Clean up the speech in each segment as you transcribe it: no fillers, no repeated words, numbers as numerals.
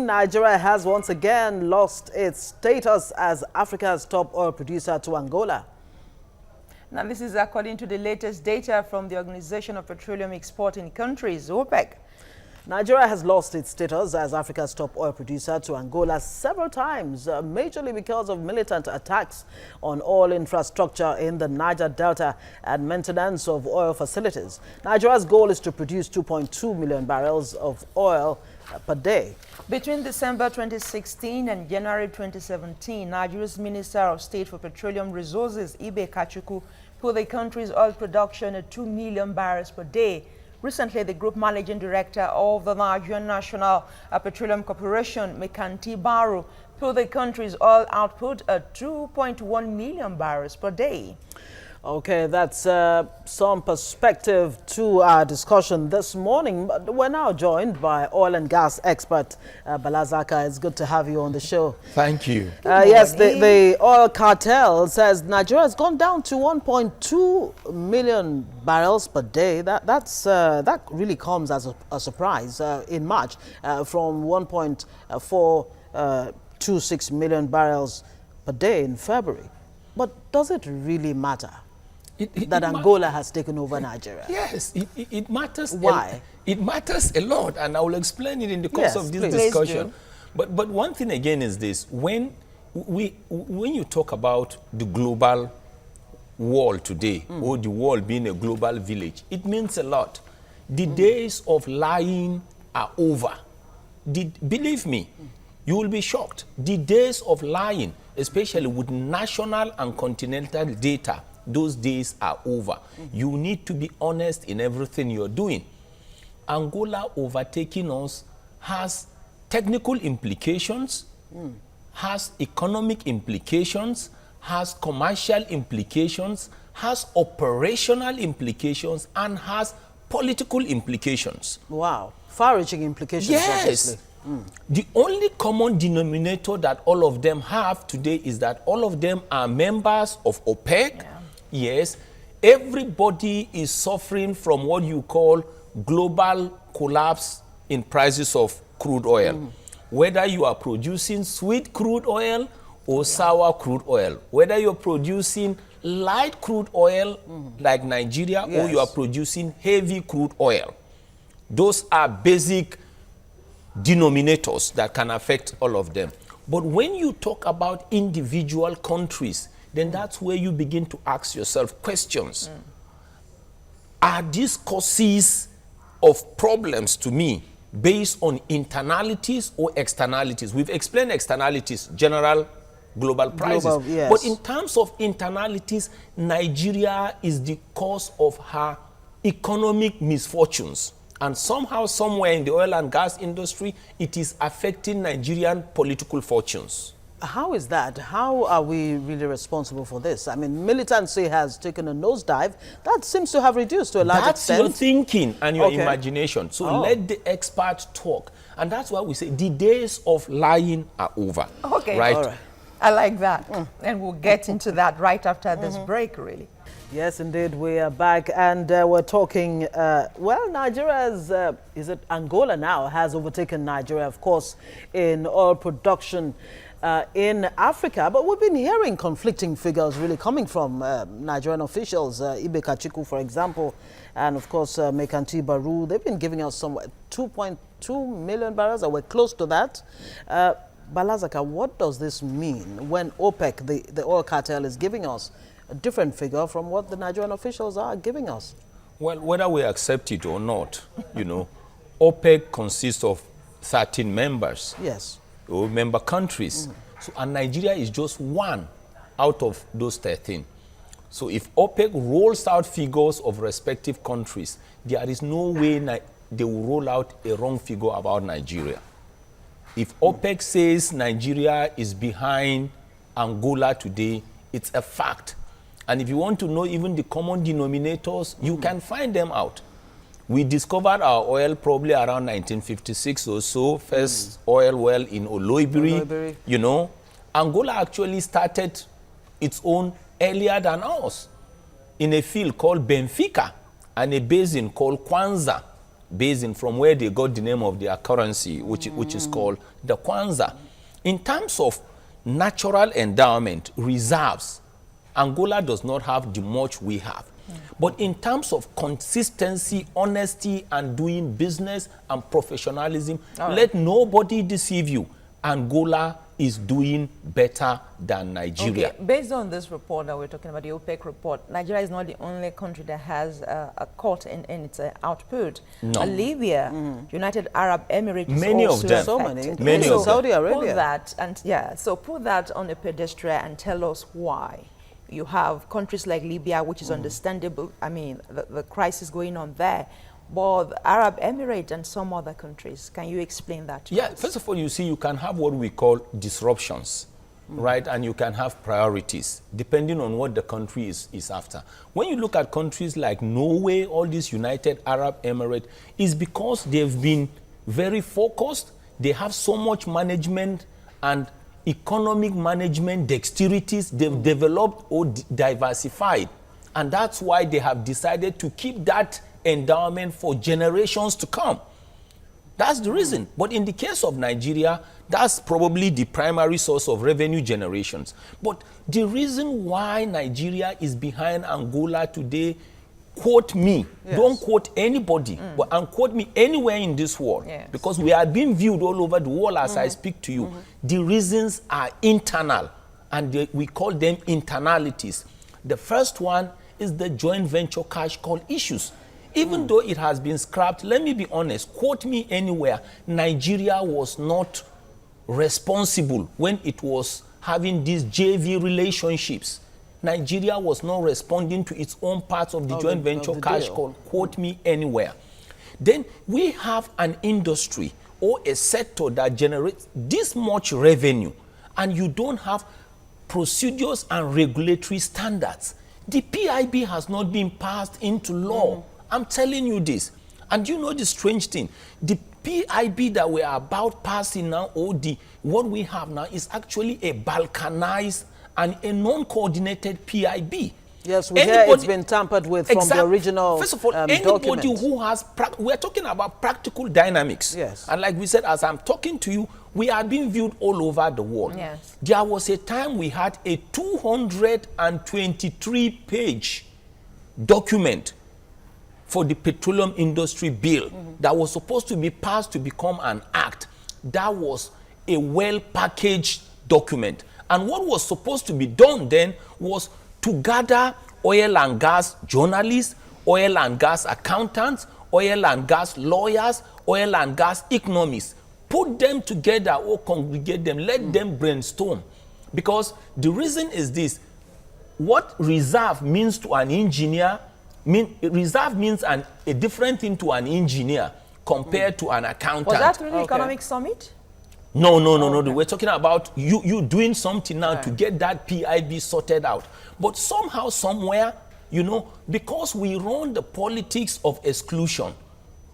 Nigeria has once again lost its status as Africa's top oil producer to Angola. Now, this is according to the latest data from the Organization of Petroleum Exporting Countries, OPEC. Nigeria has lost its status as Africa's top oil producer to Angola several times, majorly because of militant attacks on oil infrastructure in the Niger Delta and maintenance of oil facilities. Nigeria's goal is to produce 2.2 million barrels of oil per day. Between December 2016 and January 2017, Nigeria's Minister of State for Petroleum Resources, Ibe Kachuku, put the country's oil production at 2 million barrels per day. Recently, the group managing director of the Nigerian National Petroleum Corporation, Mekanti Baru, put the country's oil output at 2.1 million barrels per day. Okay, that's some perspective to our discussion this morning. But we're now joined by oil and gas expert Balazaka. It's good to have you on the show. Thank you. Yes, the oil cartel says Nigeria has gone down to 1.2 million barrels per day. That really comes as a surprise in March from 1.426 million barrels per day in February. But does it really matter that Angola has taken over Nigeria? Yes, it matters. Why? It matters a lot, and I will explain it in the course of this discussion. But one thing again is this: when you talk about the global world today, or the world being a global village, it means a lot. The days of lying are over. Believe me, you will be shocked. The days of lying, especially with national and continental data, those days are over. You need to be honest in everything you're doing. Angola overtaking us has technical implications, has economic implications, has commercial implications, has operational implications, and has political implications. Wow, far-reaching implications. Yes. Obviously. The only common denominator that all of them have today is that all of them are members of OPEC. Yeah. Yes, everybody is suffering from what you call global collapse in prices of crude oil. Whether you are producing sweet crude oil or sour crude oil, whether you're producing light crude oil like Nigeria, or you are producing heavy crude oil. Those are basic denominators that can affect all of them. But when you talk about individual countries, then that's where you begin to ask yourself questions. Are these causes of problems to me based on internalities or externalities? We've explained externalities, general global prices. Yes. But in terms of internalities, Nigeria is the cause of her economic misfortunes. And somehow, somewhere in the oil and gas industry, it is affecting Nigerian political fortunes. How is that? How are we really responsible for this? I mean, militancy has taken a nosedive. That seems to have reduced to a large extent. That's your thinking and your imagination. So let the experts talk. And that's why we say the days of lying are over. Okay. Right? All right. I like that. And we'll get into that right after this break, really. Yes, indeed, we are back, and we're talking, well, Nigeria's, is it Angola now, has overtaken Nigeria, of course, in oil production in Africa. But we've been hearing conflicting figures really coming from Nigerian officials, Ibe Kachuku, for example, and of course, Mekanti Baru. They've been giving us somewhere 2.2 million barrels, or we're close to that. Balazaka, what does this mean when OPEC, the oil cartel, is giving us a different figure from what the Nigerian officials are giving us? Well, whether we accept it or not, you know, OPEC consists of 13 members. Yes. Or member countries. So, and Nigeria is just one out of those 13. So if OPEC rolls out figures of respective countries, there is no way they will roll out a wrong figure about Nigeria. If OPEC says Nigeria is behind Angola today, it's a fact. And if you want to know even the common denominators, you can find them out. We discovered our oil probably around 1956 or so, first oil well in Oloibiri. You know, Angola actually started its own earlier than us in a field called Benfica and a basin called Kwanza. basin, from where they got the name of their currency, which is called the Kwanza. In terms of natural endowment, reserves, Angola does not have the much we have. But in terms of consistency, honesty, and doing business and professionalism, let nobody deceive you. Angola is doing better than Nigeria. Okay. Based on this report that we're talking about, the OPEC report, Nigeria is not the only country that has a cut in its output. No. Libya, United Arab Emirates, many is also of them. So affected. many. Many of them. Saudi Arabia. Put that, and so put that on a pedestal and tell us why. You have countries like Libya, which is understandable. I mean, the crisis going on there. But the Arab Emirates and some other countries, can you explain that to us? First of all, you see, you can have what we call disruptions, right? And you can have priorities, depending on what the country is after. When you look at countries like Norway, all these United Arab Emirates, is because they've been very focused. They have so much management and economic management dexterities they've developed or diversified. And that's why they have decided to keep that endowment for generations to come. That's the reason. But in the case of Nigeria, that's probably the primary source of revenue generations. But the reason why Nigeria is behind Angola today, quote me, don't quote anybody, but quote me anywhere in this world, because we are being viewed all over the world as I speak to you. The reasons are internal, and we call them internalities. The first one is the joint venture cash call issues. Even though it has been scrapped, let me be honest, quote me anywhere, Nigeria was not responsible when it was having these JV relationships. Nigeria was not responding to its own parts of the joint venture cash call, quote me anywhere. Then we have an industry or a sector that generates this much revenue, and you don't have procedures and regulatory standards. The PIB has not been passed into law. I'm telling you this. And you know the strange thing, the PIB that we are about passing now, or what we have now, is actually a balkanized and a non-coordinated PIB. Yes, we hear it's been tampered with from the original First of all, anybody who has, we're talking about practical dynamics. Yes. And like we said, as I'm talking to you, we are being viewed all over the world. Yes. There was a time we had a 223-page document for the petroleum industry bill that was supposed to be passed to become an act. That was a well-packaged document. And what was supposed to be done then was to gather oil and gas journalists, oil and gas accountants, oil and gas lawyers, oil and gas economists, put them together or congregate them, let them brainstorm. Because the reason is this: what reserve means to an engineer, reserve means a different thing to an engineer compared to an accountant. Was that really economic summit? No. We're talking about you doing something now to get that PIB sorted out. But somehow, somewhere, because we run the politics of exclusion,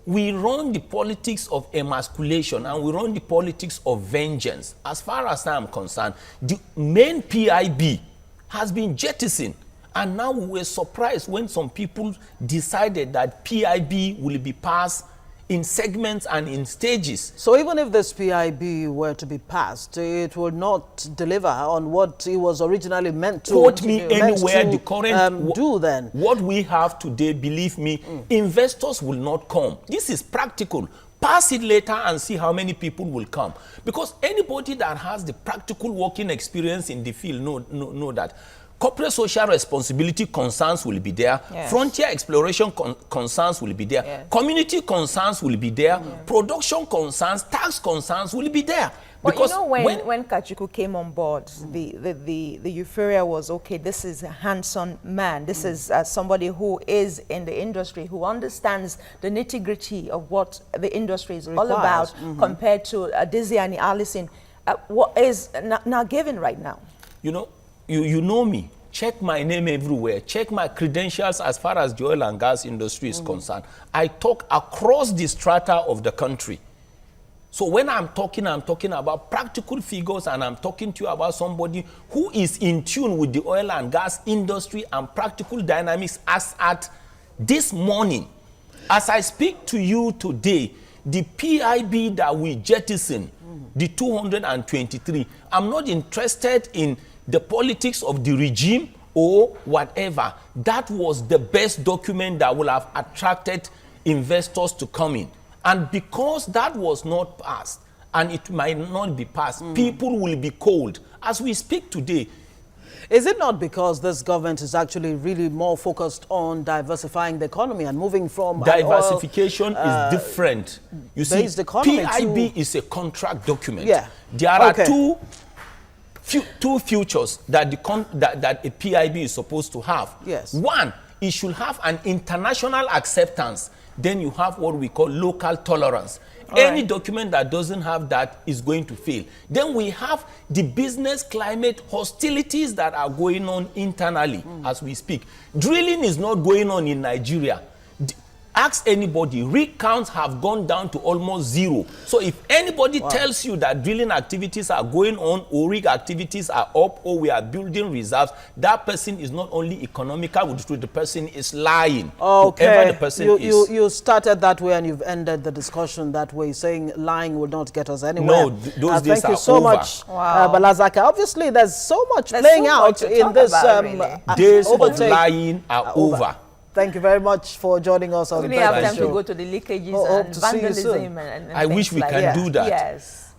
we run the politics of emasculation, and we run the politics of vengeance. As far as I'm concerned, the main PIB has been jettisoned. And now we were surprised when some people decided that PIB will be passed in segments and in stages. So even if this PIB were to be passed, it will not deliver on what it was originally meant to. Quote me anywhere the current do then. What we have today, believe me, investors will not come. This is practical. Pass it later and see how many people will come. Because anybody that has the practical working experience in the field know that corporate social responsibility concerns will be there. Yes. Frontier exploration concerns will be there. Yes. Community concerns will be there. Yes. Production concerns, tax concerns will be there. But because when Kachuku came on board, the euphoria was, okay, this is a hands-on man. This is somebody who is in the industry, who understands the nitty-gritty of what the industry is all about, compared to Dizzy and Allison. What is now given right now? You know me. Check my name everywhere. Check my credentials as far as the oil and gas industry is concerned. I talk across the strata of the country. So when I'm talking about practical figures, and I'm talking to you about somebody who is in tune with the oil and gas industry and practical dynamics as at this morning. As I speak to you today, the PIB that we jettison, the 223, I'm not interested in the politics of the regime or whatever. That was the best document that will have attracted investors to come in. And because that was not passed, and it might not be passed, people will be cold. As we speak today, is it not because this government is actually really more focused on diversifying the economy and moving from diversification is different. You see, PIB is a contract document. Yeah. There are two features that that a PIB is supposed to have. Yes. One, it should have an international acceptance. Then you have what we call local tolerance. Any document that doesn't have that is going to fail. Then we have the business climate hostilities that are going on internally as we speak. Drilling is not going on in Nigeria. Ask anybody, rig counts have gone down to almost zero. So if anybody tells you that drilling activities are going on or rig activities are up or we are building reserves, that person is not only economical, the person is lying. Okay. Whoever the person is. You started that way and you've ended the discussion that way, saying lying will not get us anywhere. No, those days thank you are so over. much, Balazaka. Obviously, there's so much playing out in this. Days of lying are over. Thank you very much for joining us on the We have time to go to the leakages and vandalism. And I wish we can do that. Yes.